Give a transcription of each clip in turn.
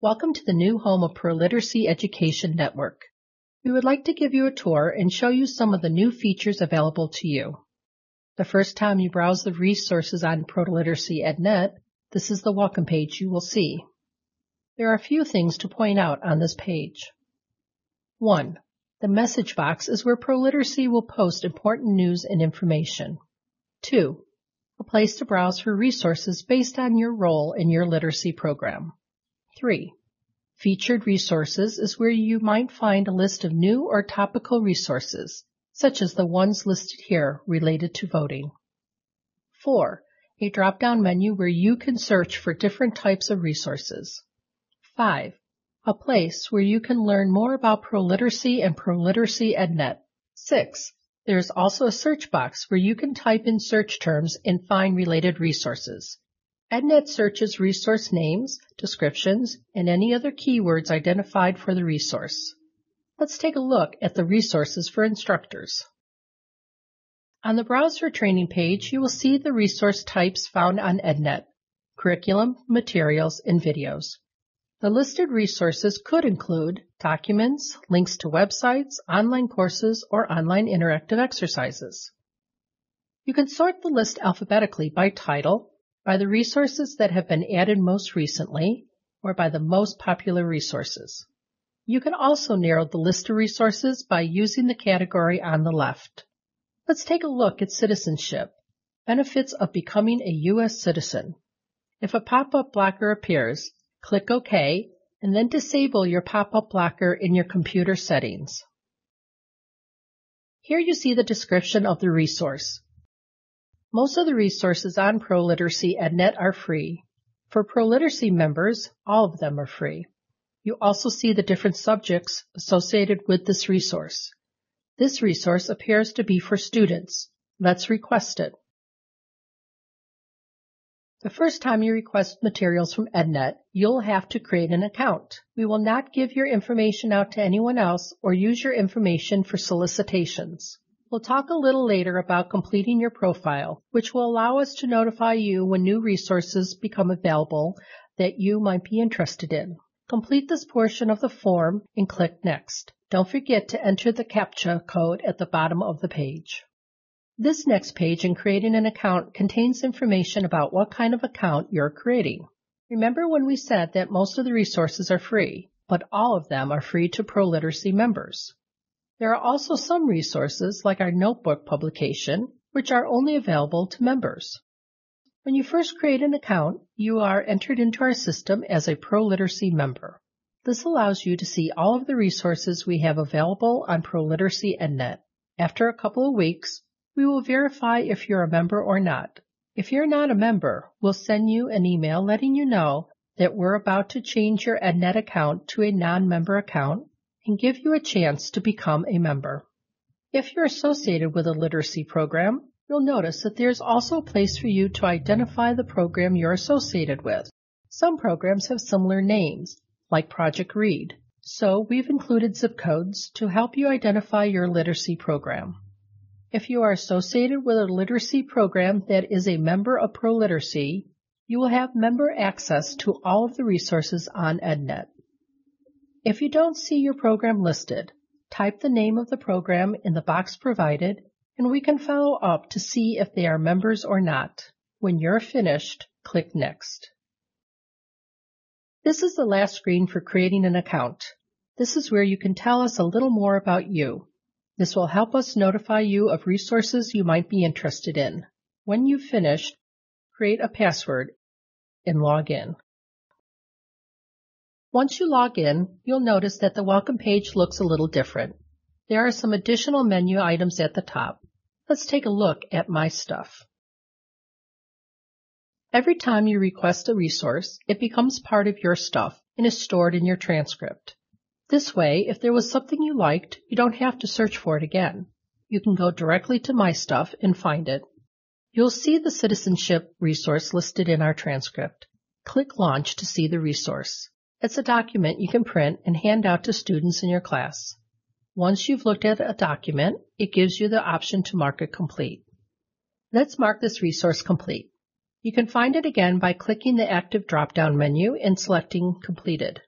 Welcome to the new home of ProLiteracy Education Network. We would like to give you a tour and show you some of the new features available to you. The first time you browse the resources on ProLiteracy EdNet, this is the welcome page you will see. There are a few things to point out on this page. 1. The message box is where ProLiteracy will post important news and information. 2. A place to browse for resources based on your role in your literacy program. 3. Featured resources is where you might find a list of new or topical resources, such as the ones listed here related to voting. 4. A drop-down menu where you can search for different types of resources. 5. A place where you can learn more about ProLiteracy and ProLiteracy EdNet. 6. There is also a search box where you can type in search terms and find related resources. EdNet searches resource names, descriptions, and any other keywords identified for the resource. Let's take a look at the resources for instructors. On the Browse for Training page, you will see the resource types found on EdNet: curriculum, materials, and videos. The listed resources could include documents, links to websites, online courses, or online interactive exercises. You can sort the list alphabetically by title, by the resources that have been added most recently, or by the most popular resources. You can also narrow the list of resources by using the category on the left. Let's take a look at citizenship, benefits of becoming a U.S. citizen. If a pop-up blocker appears, click OK, and then disable your pop-up blocker in your computer settings. Here you see the description of the resource. Most of the resources on ProLiteracy EdNet are free. For ProLiteracy members, all of them are free. You also see the different subjects associated with this resource. This resource appears to be for students. Let's request it. The first time you request materials from EdNet, you'll have to create an account. We will not give your information out to anyone else or use your information for solicitations. We'll talk a little later about completing your profile, which will allow us to notify you when new resources become available that you might be interested in. Complete this portion of the form and click Next. Don't forget to enter the CAPTCHA code at the bottom of the page. This next page in creating an account contains information about what kind of account you're creating. Remember when we said that most of the resources are free, but all of them are free to ProLiteracy members. There are also some resources, like our notebook publication, which are only available to members. When you first create an account, you are entered into our system as a ProLiteracy member. This allows you to see all of the resources we have available on ProLiteracy EdNet. After a couple of weeks, we will verify if you're a member or not. If you're not a member, we'll send you an email letting you know that we're about to change your EdNet account to a non-member account and give you a chance to become a member. If you're associated with a literacy program, you'll notice that there's also a place for you to identify the program you're associated with. Some programs have similar names, like Project Read, so we've included zip codes to help you identify your literacy program. If you are associated with a literacy program that is a member of ProLiteracy, you will have member access to all of the resources on EdNet. If you don't see your program listed, type the name of the program in the box provided, and we can follow up to see if they are members or not. When you're finished, click Next. This is the last screen for creating an account. This is where you can tell us a little more about you. This will help us notify you of resources you might be interested in. When you've finished, create a password and log in. Once you log in, you'll notice that the welcome page looks a little different. There are some additional menu items at the top. Let's take a look at My Stuff. Every time you request a resource, it becomes part of your stuff and is stored in your transcript. This way, if there was something you liked, you don't have to search for it again. You can go directly to My Stuff and find it. You'll see the citizenship resource listed in our transcript. Click Launch to see the resource. It's a document you can print and hand out to students in your class. Once you've looked at a document, it gives you the option to mark it complete. Let's mark this resource complete. You can find it again by clicking the active drop-down menu and selecting Completed.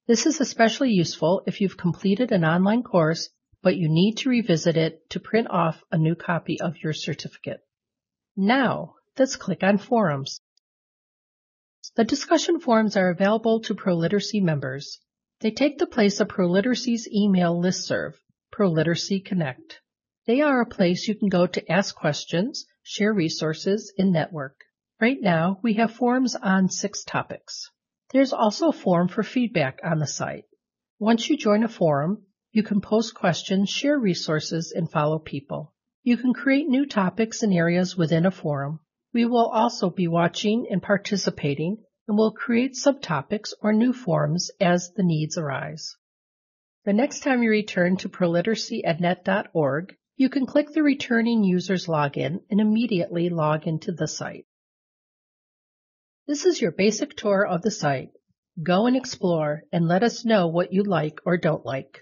This is especially useful if you've completed an online course, but you need to revisit it to print off a new copy of your certificate. Now, let's click on Forums. The discussion forums are available to ProLiteracy members. They take the place of ProLiteracy's email listserv, ProLiteracy Connect. They are a place you can go to ask questions, share resources, and network. Right now, we have forums on 6 topics. There's also a forum for feedback on the site. Once you join a forum, you can post questions, share resources, and follow people. You can create new topics and areas within a forum. We will also be watching and participating, and will create subtopics or new forums as the needs arise. The next time you return to proliteracy@net.org, you can click the Returning Users login and immediately log into the site. This is your basic tour of the site. Go and explore and let us know what you like or don't like.